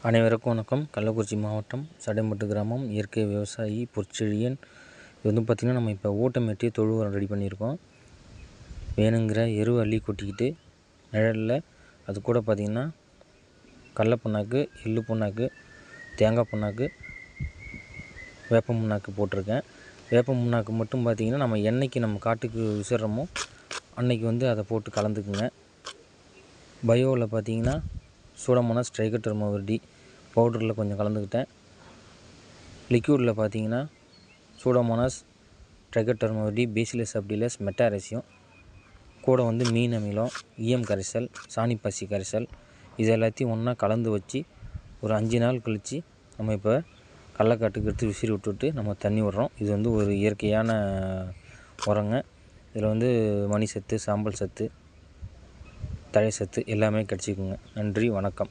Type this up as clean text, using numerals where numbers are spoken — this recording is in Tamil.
அனைவருக்கும் வணக்கம். கள்ளக்குறிச்சி மாவட்டம் சடைமட்டு கிராமம் இயற்கை விவசாயி பொற்செழியன். இது வந்து பார்த்திங்கன்னா நம்ம இப்போ ஓட்டமேட்டி தொழு உரம் ரெடி பண்ணியிருக்கோம். வேணுங்கிற எருவு அள்ளி கொட்டிக்கிட்டு நிழலில் அது கூட பார்த்திங்கன்னா கடல புண்ணாக்கு, எள்ளு புண்ணாக்கு, தேங்காய் புண்ணாக்கு, வேப்ப புண்ணாக்கு போட்டிருக்கேன். வேப்ப புண்ணாக்கு மட்டும் பார்த்திங்கன்னா நம்ம என்னைக்கு நம்ம காட்டுக்கு விசிறமோ அன்னைக்கு வந்து அதை போட்டு கலந்துக்குங்க. பயோவில் பார்த்திங்கன்னா சூடோமோனாஸ் ட்ரைகோடெர்மா விரிடி பவுடரில் கொஞ்சம் கலந்துக்கிட்டேன். லிக்யூடில் பார்த்தீங்கன்னா Pseudomonas Trichoderma viride, Bacillus subtilis, Metarhizium, கூட வந்து மீன் அமிலம், ஈயம் கரைசல், சாணிப்பாசி கரைசல், இது எல்லாத்தையும் ஒன்றா கலந்து வச்சு ஒரு 5 நாள் கழித்து நம்ம இப்போ கடலக்காட்டுக்கு எடுத்து விசிறி விட்டுவிட்டு நம்ம தண்ணி விடுறோம். இது வந்து ஒரு இயற்கையான உரங்க. இதில் வந்து மணி சத்து, சாம்பல் சத்து, தழை சத்து எல்லாமே கிடச்சிக்குங்க. நன்றி, வணக்கம்.